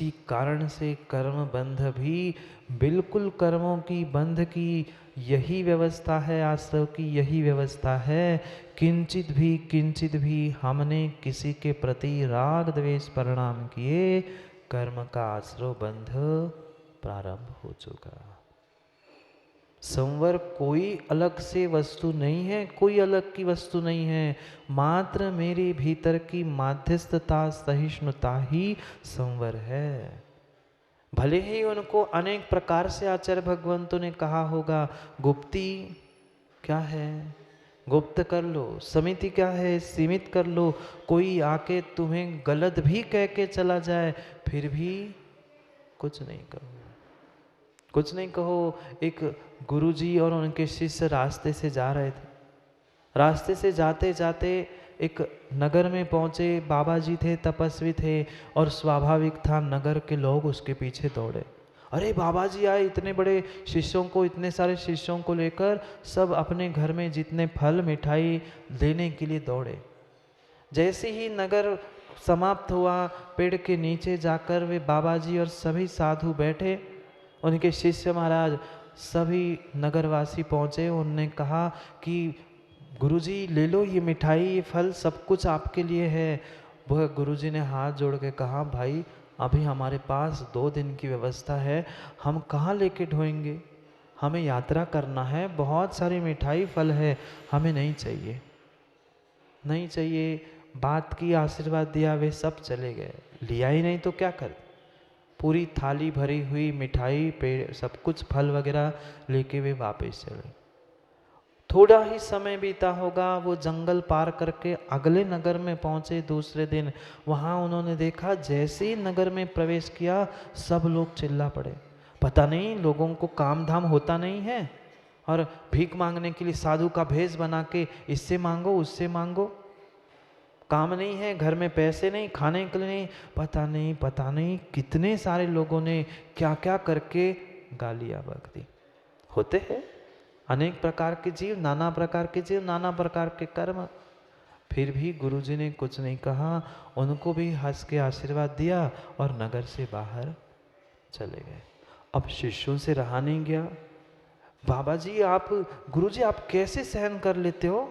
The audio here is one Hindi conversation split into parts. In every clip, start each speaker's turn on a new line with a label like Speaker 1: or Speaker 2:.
Speaker 1: इसी कारण से कर्म बंध भी बिल्कुल कर्मों की बंध की यही व्यवस्था है, आश्रव की यही व्यवस्था है। किंचित भी हमने किसी के प्रति राग द्वेष परिणाम किए, कर्म का आश्रव बंध प्रारंभ हो चुका। संवर कोई अलग से वस्तु नहीं है, कोई अलग की वस्तु नहीं है, मात्र मेरे भीतर की माध्यस्थता सहिष्णुता ही संवर है। भले ही उनको अनेक प्रकार से आचार्य भगवंतों ने कहा होगा, गुप्ती क्या है गुप्त कर लो, समिति क्या है सीमित कर लो, कोई आके तुम्हें गलत भी कह के चला जाए फिर भी कुछ नहीं कहो, कुछ नहीं कहो। एक गुरुजी और उनके शिष्य रास्ते से जा रहे थे। रास्ते से जाते जाते एक नगर में पहुंचे। बाबा जी थे, तपस्वी थे, और स्वाभाविक था नगर के लोग उसके पीछे दौड़े। अरे बाबा जी आए, इतने बड़े शिष्यों को, इतने सारे शिष्यों को लेकर सब अपने घर में जितने फल मिठाई लेने के लिए दौड़े। जैसे ही नगर समाप्त हुआ, पेड़ के नीचे जाकर वे बाबा जी और सभी साधु बैठे, उनके शिष्य महाराज सभी नगरवासी पहुँचे। उनने कहा कि गुरुजी ले लो ये मिठाई, ये फल, सब कुछ आपके लिए है। वह गुरुजी ने हाथ जोड़ के कहा, भाई अभी हमारे पास 2 दिन की व्यवस्था है, हम कहाँ लेके ढोएंगे, हमें यात्रा करना है, बहुत सारी मिठाई फल है, हमें नहीं चाहिए, नहीं चाहिए। बात की, आशीर्वाद दिया, वे सब चले गए। लिया ही नहीं तो क्या कर, पूरी थाली भरी हुई मिठाई, पेड़, सब कुछ फल वगैरह लेके वे वापस चले। थोड़ा ही समय बीता होगा, वो जंगल पार करके अगले नगर में पहुंचे दूसरे दिन। वहां उन्होंने देखा, जैसे ही नगर में प्रवेश किया सब लोग चिल्ला पड़े। पता नहीं लोगों को काम धाम होता नहीं है, और भीख मांगने के लिए साधु का भेष बना के इससे मांगो उससे मांगो, काम नहीं है, घर में पैसे नहीं, खाने के लिए नहीं। पता नहीं कितने सारे लोगों ने क्या क्या करके गालियां बक दी। होते हैं अनेक प्रकार के जीव, नाना प्रकार के जीव, नाना प्रकार के कर्म। फिर भी गुरुजी ने कुछ नहीं कहा, उनको भी हंस के आशीर्वाद दिया और नगर से बाहर चले गए। अब शिष्यों से रहा नहीं गया। बाबा जी आप, गुरुजी आप कैसे सहन कर लेते हो,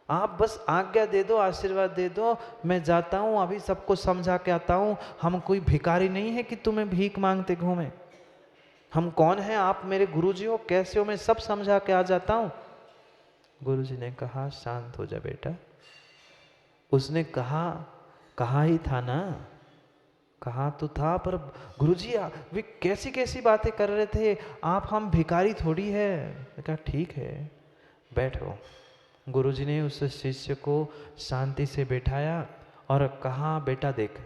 Speaker 1: आप बस आज्ञा दे दो, आशीर्वाद दे दो, मैं जाता हूँ, अभी सबको समझा के आता हूँ। हम कोई भिखारी नहीं है कि तुम्हें भीख मांगते घूमे, हम कौन हैं, आप मेरे गुरुजी हो, कैसे हो, मैं सब समझा के आ जाता हूँ। गुरुजी ने कहा, शांत हो जा बेटा। उसने कहा ही था ना, कहा तो था, पर गुरुजी वे कैसी कैसी बातें कर रहे थे, आप, हम भिखारी थोड़ी है। कहा ठीक है बैठो। गुरुजी ने उस शिष्य को शांति से बैठाया और कहा, बेटा देख,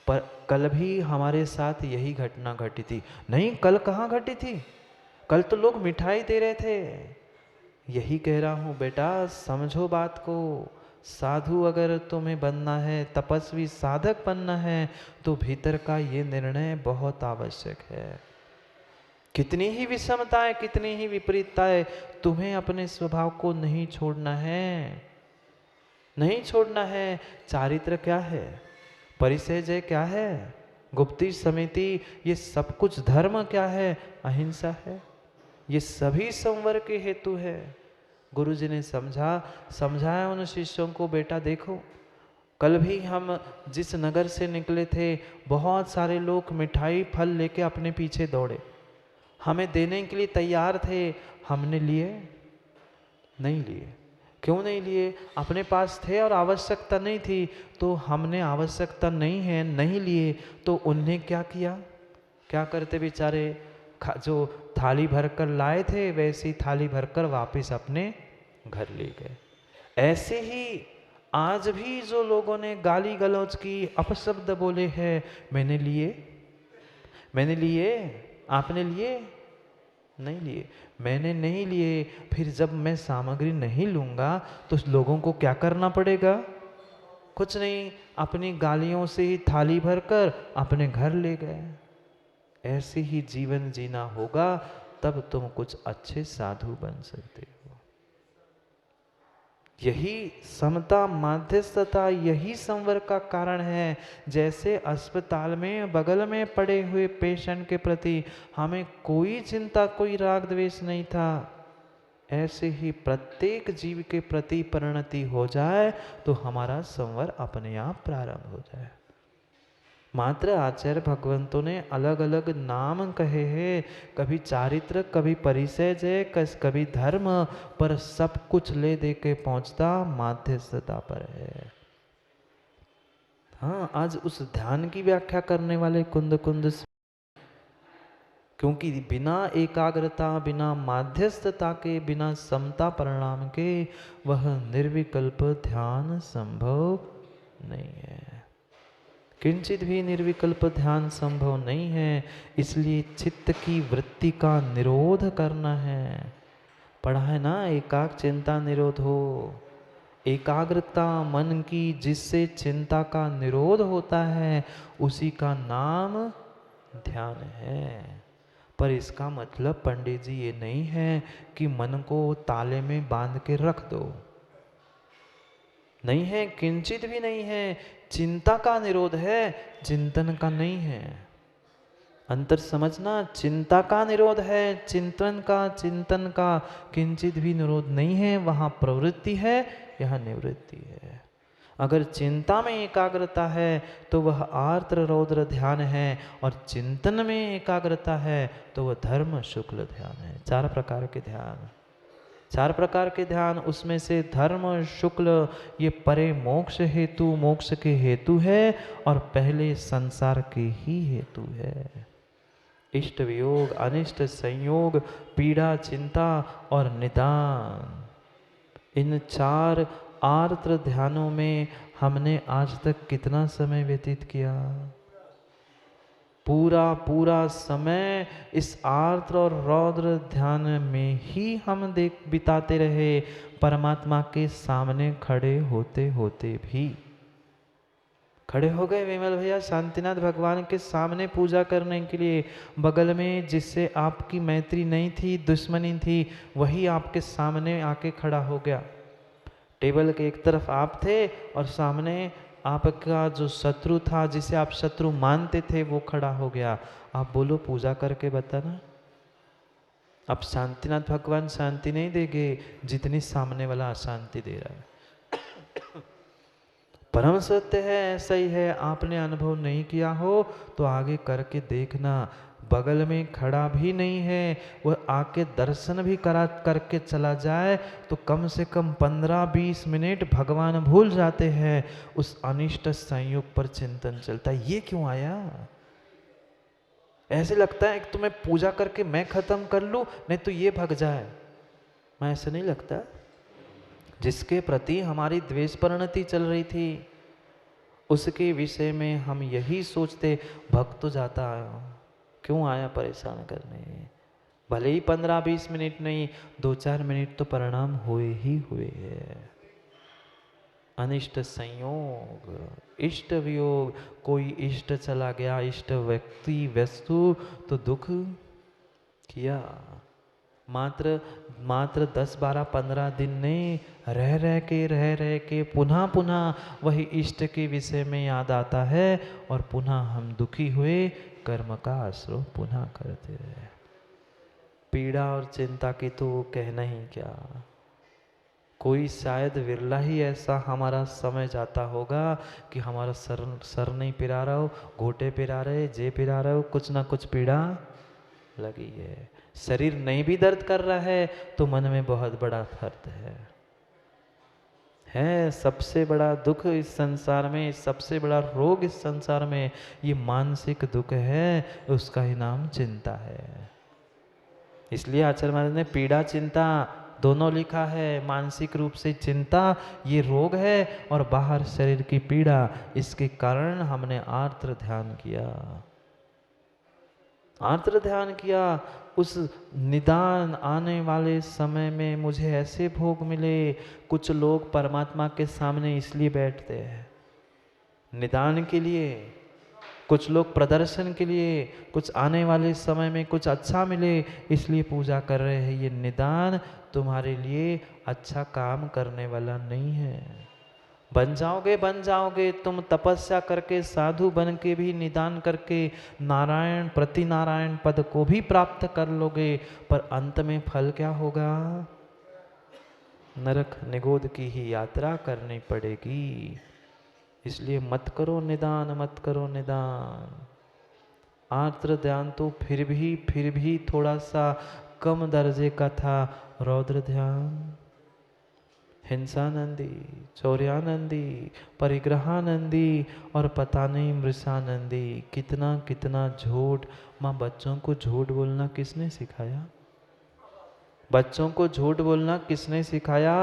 Speaker 1: पर कल भी हमारे साथ यही घटना घटी थी। नहीं, कल कहाँ घटी थी, कल तो लोग मिठाई दे रहे थे। यही कह रहा हूँ बेटा, समझो बात को। साधु अगर तुम्हें बनना है, तपस्वी साधक बनना है, तो भीतर का ये निर्णय बहुत आवश्यक है। कितनी ही विषमताएं, कितनी ही विपरीतताएं, तुम्हें अपने स्वभाव को नहीं छोड़ना है, नहीं छोड़ना है। चारित्र क्या है, परिचय क्या है, गुप्ती समिति, ये सब कुछ धर्म क्या है, अहिंसा है, ये सभी संवर के हेतु है। गुरुजी ने समझाया उन शिष्यों को, बेटा देखो, कल भी हम जिस नगर से निकले थे, बहुत सारे लोग मिठाई फल लेके अपने पीछे दौड़े, हमें देने के लिए तैयार थे, हमने लिए नहीं लिए। क्यों नहीं लिए, अपने पास थे और आवश्यकता नहीं थी, तो हमने आवश्यकता नहीं है नहीं लिए, तो उन्हें क्या किया, क्या करते बेचारे, जो थाली भरकर लाए थे वैसी थाली भरकर वापस अपने घर ले गए। ऐसे ही आज भी जो लोगों ने गाली गलौज की, अपशब्द बोले हैं, मैंने लिए, आपने लिए नहीं लिए, मैंने नहीं लिए। फिर जब मैं सामग्री नहीं लूंगा तो लोगों को क्या करना पड़ेगा, कुछ नहीं, अपनी गालियों से ही थाली भरकर अपने घर ले गए। ऐसे ही जीवन जीना होगा, तब तुम कुछ अच्छे साधु बन सकते हो। यही समता माध्यस्थता यही संवर का कारण है। जैसे अस्पताल में बगल में पड़े हुए पेशेंट के प्रति हमें कोई चिंता कोई राग द्वेष नहीं था, ऐसे ही प्रत्येक जीव के प्रति परिणति हो जाए तो हमारा संवर अपने आप प्रारंभ हो जाए। मात्र आचार्य भगवंतों ने अलग अलग नाम कहे हैं, कभी चारित्र, कभी परिसेज है, कभी धर्म, पर सब कुछ ले दे के पहुंचता माध्यस्थता पर है। हाँ, आज उस ध्यान की व्याख्या करने वाले कुंद कुंद, क्योंकि बिना एकाग्रता, बिना माध्यस्थता के, बिना समता परिणाम के वह निर्विकल्प ध्यान संभव नहीं है। किंचित भी निर्विकल्प ध्यान संभव नहीं है। इसलिए चित्त की वृत्ति का निरोध करना है। पढ़ा है ना, एकाग्र चिंता निरोध हो। एकाग्रता मन की जिससे चिंता का निरोध होता है उसी का नाम ध्यान है। पर इसका मतलब पंडित जी ये नहीं है कि मन को ताले में बांध के रख दो, नहीं है, किंचित भी नहीं है। चिंता का निरोध है, चिंतन का नहीं है। अंतर समझना, चिंता का निरोध है, चिंतन का किंचित भी निरोध नहीं है। वहां प्रवृत्ति है, यह निवृत्ति है। अगर चिंता में एकाग्रता है तो वह आर्द्र रौद्र ध्यान है, और चिंतन में एकाग्रता है तो वह धर्म शुक्ल ध्यान है। चार प्रकार के ध्यान, चार प्रकार के ध्यान, उसमें से धर्म शुक्ल ये परे मोक्ष हेतु, मोक्ष के हेतु है, और पहले संसार के ही हेतु है। इष्ट वियोग, अनिष्ट संयोग, पीड़ा, चिंता और निदान, इन चार आर्द्र ध्यानों में हमने आज तक कितना समय व्यतीत किया? पूरा पूरा समय इस आर्द्र और रौद्र ध्यान में ही हम बिताते रहे। परमात्मा के सामने खड़े होते होते भी खड़े हो गए विमल भैया शांतिनाथ भगवान के सामने पूजा करने के लिए। बगल में जिससे आपकी मैत्री नहीं थी, दुश्मनी थी, वही आपके सामने आके खड़ा हो गया। टेबल के एक तरफ आप थे और सामने आपका जो शत्रु था, जिसे आप शत्रु मानते थे, वो खड़ा हो गया। आप बोलो, पूजा करके बताना। अब शांतिनाथ भगवान शांति नहीं देंगे जितनी सामने वाला अशांति दे रहा है। परम सत्य है, ऐसा ही है। आपने अनुभव नहीं किया हो तो आगे करके देखना। बगल में खड़ा भी नहीं है, वह आके दर्शन भी करके चला जाए तो कम से कम 15-20 मिनट भगवान भूल जाते हैं। उस अनिष्ट संयोग पर चिंतन चलता है, ये क्यों आया? ऐसे लगता है कि तुम्हें पूजा करके मैं खत्म कर लूं, नहीं तो ये भग जाए। मैं ऐसा नहीं लगता। जिसके प्रति हमारी द्वेष परिणति चल रही थी उसके विषय में हम यही सोचते, भक्त तो जाता है, क्यों आया परेशान करने। भले ही 15-20 मिनट नहीं, 2-4 मिनट तो परिणाम हुए ही हुए है। अनिष्ट संयोग, इष्ट वियोग, कोई इष्ट चला गया, इष्ट व्यक्ति वस्तु, तो दुख किया। मात्र 10-12-15 दिन नहीं, रह रह के पुनः वही इष्ट के विषय में याद आता है और पुनः हम दुखी हुए कर्म का आश्रय पुनः करते रहे। पीड़ा और चिंता की तो कहना ही क्या। कोई शायद विरला ही ऐसा हमारा समय जाता होगा कि हमारा सर नहीं पिरा रहा हो, घोटे पिरा रहे, जे पिरा रहे हो, कुछ ना कुछ पीड़ा लगी है। शरीर नहीं भी दर्द कर रहा है तो मन में बहुत बड़ा दर्द है। सबसे बड़ा दुख इस संसार में, सबसे बड़ा रोग इस संसार में ये मानसिक दुख है, उसका ही नाम चिंता है। इसलिए आचार्य महाराज ने पीड़ा चिंता दोनों लिखा है। मानसिक रूप से चिंता ये रोग है और बाहर शरीर की पीड़ा, इसके कारण हमने आर्द्र ध्यान किया। आर्द्र ध्यान किया। उस निदान आने वाले समय में मुझे ऐसे भोग मिले। कुछ लोग परमात्मा के सामने इसलिए बैठते हैं निदान के लिए, कुछ लोग प्रदर्शन के लिए, कुछ आने वाले समय में कुछ अच्छा मिले इसलिए पूजा कर रहे हैं। ये निदान तुम्हारे लिए अच्छा काम करने वाला नहीं है। बन जाओगे तुम तपस्या करके, साधु बन के भी निदान करके नारायण प्रति नारायण पद को भी प्राप्त कर लोगे, पर अंत में फल क्या होगा? नरक निगोद की ही यात्रा करनी पड़ेगी। इसलिए मत करो निदान, मत करो निदान। आर्द्र ध्यान तो फिर भी थोड़ा सा कम दर्जे का था। रौद्र ध्यान, हिंसानंदी, चौर्यानंदी, परिग्रहानंदी और पता नहीं मृषानंदी, कितना कितना झूठ। माँ, बच्चों को झूठ बोलना किसने सिखाया? बच्चों को झूठ बोलना किसने सिखाया?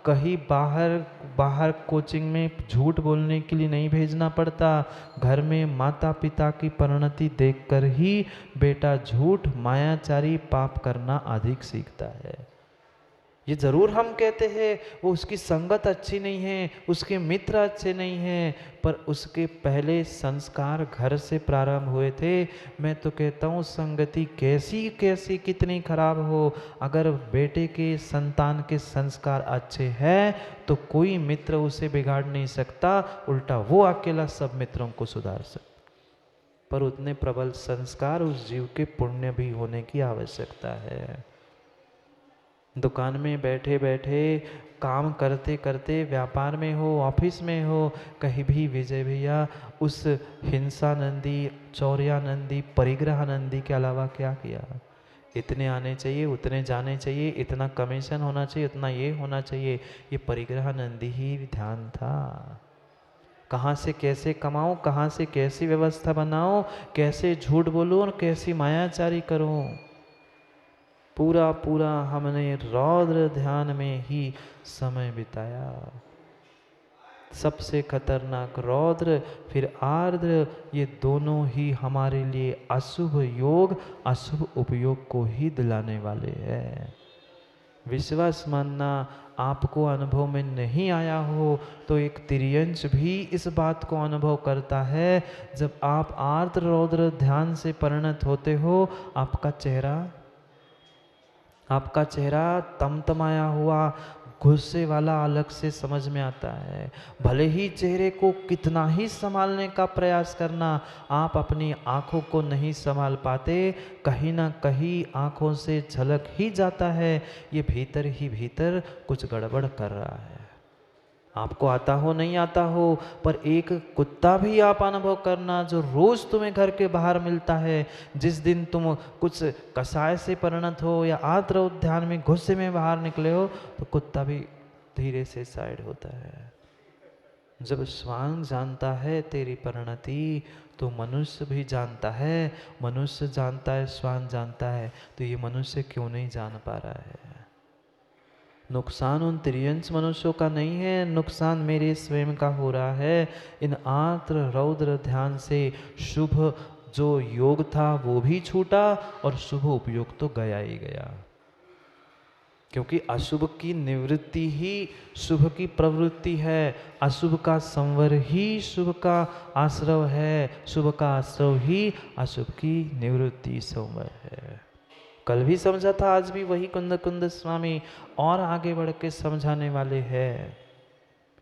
Speaker 1: कहीं बाहर कोचिंग में झूठ बोलने के लिए नहीं भेजना पड़ता। घर में माता पिता की परिणति देखकर ही बेटा झूठ, मायाचारी, पाप करना अधिक सीखता है। ये जरूर हम कहते हैं वो उसकी संगत अच्छी नहीं है, उसके मित्र अच्छे नहीं हैं, पर उसके पहले संस्कार घर से प्रारंभ हुए थे। मैं तो कहता हूँ संगति कैसी कैसी कितनी खराब हो, अगर बेटे के संतान के संस्कार अच्छे हैं तो कोई मित्र उसे बिगाड़ नहीं सकता, उल्टा वो अकेला सब मित्रों को सुधार सकता। पर उतने प्रबल संस्कार उस जीव के पुण्य भी होने की आवश्यकता है। दुकान में बैठे बैठे, काम करते करते, व्यापार में हो, ऑफिस में हो, कहीं भी विजय भैया उस हिंसानंदी, चौर्यानंदी, परिग्रहानंदी के अलावा क्या किया? इतने आने चाहिए, उतने जाने चाहिए, इतना कमीशन होना चाहिए, उतना ये होना चाहिए। ये परिग्रहानंदी ही ध्यान था। कहाँ से कैसे कमाऊं, कहाँ से कैसी व्यवस्था बनाऊं, कैसे झूठ बोलूं और कैसी मायाचारी करूं। पूरा पूरा हमने रौद्र ध्यान में ही समय बिताया। सबसे खतरनाक रौद्र, फिर आर्द्र, ये दोनों ही हमारे लिए अशुभ योग, अशुभ उपयोग को ही दिलाने वाले हैं। विश्वास मानना, आपको अनुभव में नहीं आया हो तो एक तिर्यंश भी इस बात को अनुभव करता है। जब आप आर्द्र रौद्र ध्यान से परिणत होते हो, आपका चेहरा तमतमाया हुआ, गुस्से वाला अलग से समझ में आता है। भले ही चेहरे को कितना ही संभालने का प्रयास करना, आप अपनी आँखों को नहीं संभाल पाते। कहीं ना कहीं आँखों से झलक ही जाता है ये भीतर ही भीतर कुछ गड़बड़ कर रहा है। आपको आता हो नहीं आता हो, पर एक कुत्ता भी आप अनुभव करना जो रोज तुम्हें घर के बाहर मिलता है। जिस दिन तुम कुछ कसाय से परिणत हो या आर्द्र उद्यान में गुस्से में बाहर निकले हो तो कुत्ता भी धीरे से साइड होता है। जब श्वान जानता है तेरी परिणति तो मनुष्य भी जानता है। मनुष्य जानता है, श्वान जानता है, तो ये मनुष्य क्यों नहीं जान पा रहा है? नुकसान उन त्रियंश मनुष्यों का नहीं है, नुकसान मेरे स्वयं का हो रहा है। इन आर्द्र रौद्र ध्यान से शुभ जो योग था वो भी छूटा और शुभ उपयोग तो गया ही गया। क्योंकि अशुभ की निवृत्ति ही शुभ की प्रवृत्ति है, अशुभ का संवर ही शुभ का आश्रव है, शुभ का आश्रव ही अशुभ की निवृत्ति संवर है। कल भी समझा था, आज भी वही कुंद कुंद स्वामी और आगे बढ़ के समझाने वाले हैं।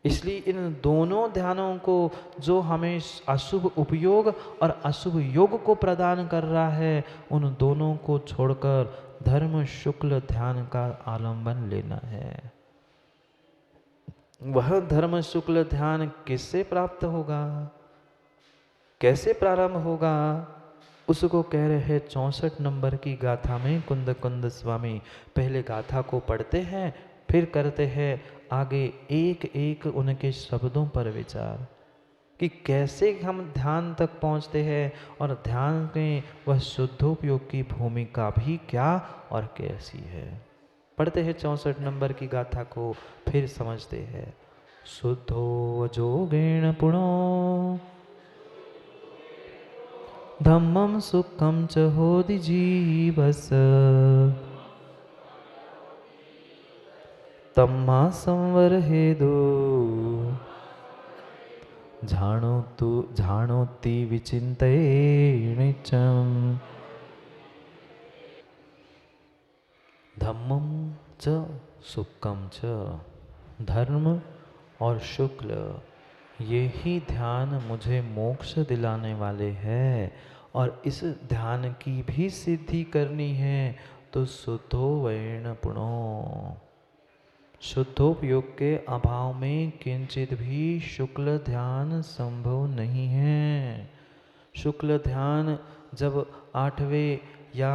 Speaker 1: इसलिए इन दोनों ध्यानों को जो हमें अशुभ उपयोग और अशुभ योग को प्रदान कर रहा है, उन दोनों को छोड़कर धर्म शुक्ल ध्यान का आलंबन लेना है। वह धर्म शुक्ल ध्यान किससे प्राप्त होगा, कैसे प्रारंभ होगा, उसको कह रहे हैं 64 नंबर की गाथा में कुंद कुंद स्वामी। पहले गाथा को पढ़ते हैं, फिर करते हैं आगे एक एक उनके शब्दों पर विचार कि कैसे हम ध्यान तक पहुंचते हैं और ध्यान में वह शुद्धोपयोग की भूमिका भी क्या और कैसी है। पढ़ते हैं 64 नंबर की गाथा को, फिर समझते हैं। शुद्धो जोगेण पुणो धम्मं सुखं च होदि जीवस तम्मा संवर हेदो झाणोति विचिन्तये नित्यम् धम्मं च सुक्कम च। धर्म और शुक्ल ये ही ध्यान मुझे मोक्ष दिलाने वाले हैं, और इस ध्यान की भी सिद्धि करनी है तो शुद्धो वैण पुनो। शुद्धोपयोग के अभाव में किंचित भी शुक्ल ध्यान संभव नहीं है। शुक्ल ध्यान जब 8वें या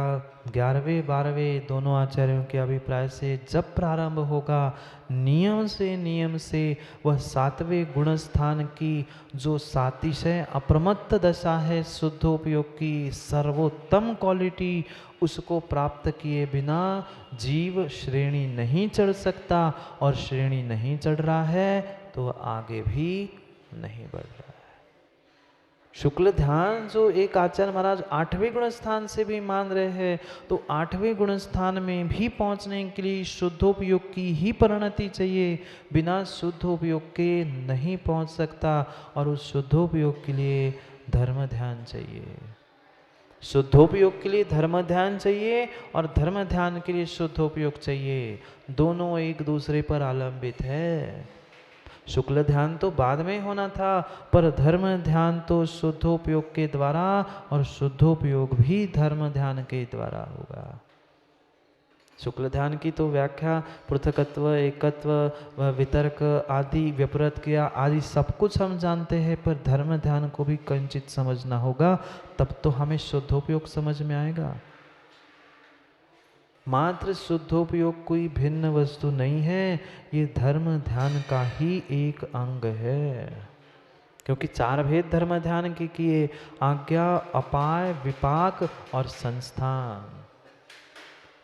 Speaker 1: 11वें 12वें दोनों आचार्यों के अभिप्राय से जब प्रारंभ होगा, नियम से वह 7वें गुण स्थान की जो सातिशय अप्रमत्त दशा है, शुद्धोपयोग की सर्वोत्तम क्वालिटी, उसको प्राप्त किए बिना जीव श्रेणी नहीं चढ़ सकता, और श्रेणी नहीं चढ़ रहा है तो आगे भी नहीं बढ़ रहा है। शुक्ल ध्यान जो एक आचार्य महाराज 8वें गुण स्थान से भी मान रहे हैं, तो 8वें गुण स्थान में भी पहुंचने के लिए शुद्धोपयोग की ही परिणति चाहिए, बिना शुद्धोपयोग के नहीं पहुंच सकता। और उस शुद्धोपयोग के लिए धर्म ध्यान चाहिए, शुद्धोपयोग के लिए धर्म ध्यान चाहिए, और धर्म ध्यान के लिए शुद्धोपयोग चाहिए। दोनों एक दूसरे पर आलंबित है। शुक्ल ध्यान तो बाद में होना था, पर धर्म ध्यान तो शुद्धोपयोग के द्वारा, और शुद्धोपयोग भी धर्म ध्यान के द्वारा होगा। शुक्ल ध्यान की तो व्याख्या पृथकत्व, एकत्व, वितर्क आदि, व्यपरत क्रिया आदि सब कुछ हम जानते हैं, पर धर्म ध्यान को भी कंचित समझना होगा, तब तो हमें शुद्धोपयोग समझ में आएगा। मात्र शुद्धोपयोग कोई भिन्न वस्तु नहीं है, ये धर्म ध्यान का ही एक अंग है। क्योंकि 4 भेद धर्म ध्यान के किए, आज्ञा, अपाय, विपाक और संस्थान।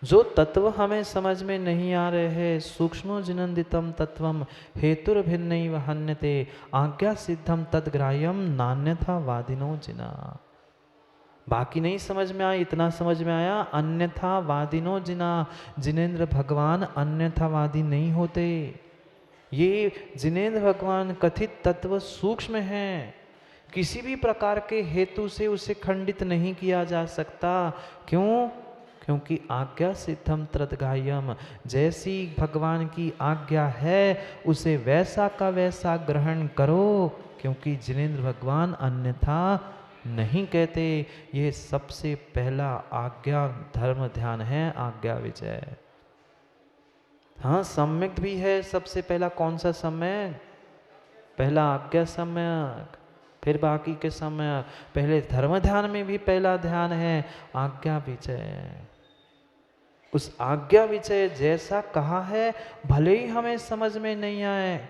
Speaker 1: जो तत्व हमें समझ में नहीं आ रहे हैं, सूक्ष्मो जिनंदितम तत्वम हेतुर्भिन्नैव हन्यते आज्ञा सिद्धम तद्ग्राह्यम नान्यथा वादिनो जिना। बाकी नहीं समझ में आया, इतना समझ में आया, अन्यथा वादिनो जिना, जिनेंद्र भगवान अन्यथावादी नहीं होते। ये जिनेंद्र भगवान कथित तत्व सूक्ष्म है, किसी भी प्रकार के हेतु से उसे खंडित नहीं किया जा सकता। क्यों? क्योंकि आज्ञा सिद्धम तद्ग्राह्यम, जैसी भगवान की आज्ञा है उसे वैसा का वैसा ग्रहण करो, क्योंकि जिनेंद्र भगवान अन्यथा नहीं कहते। ये सबसे पहला आज्ञा धर्म ध्यान है, आज्ञा विजय। हाँ, सम्यक भी है। सबसे पहला कौन सा सम्यक? पहला आज्ञा सम्यक, फिर बाकी के सम्यक। पहले धर्म ध्यान में भी पहला ध्यान है आज्ञा विजय। उस आज्ञा विजय जैसा कहा है, भले ही हमें समझ में नहीं आए,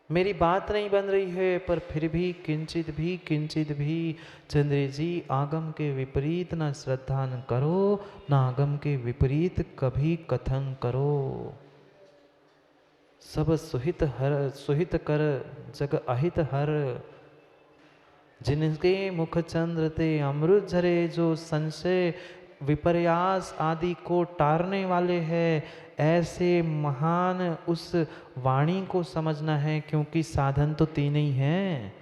Speaker 1: मेरी बात नहीं बन रही है, पर फिर भी किंचित भी चंद्र जी आगम के विपरीत न श्रद्धा न करो, न आगम के विपरीत कभी कथन करो। सब सुहित कर जग अहित हर, जिनके मुख चंद्र ते अमृत झरे, जो संशय विपर्यास आदि को टारने वाले हैं, ऐसे महान उस वाणी को समझना है। क्योंकि साधन तो 3 ही हैं,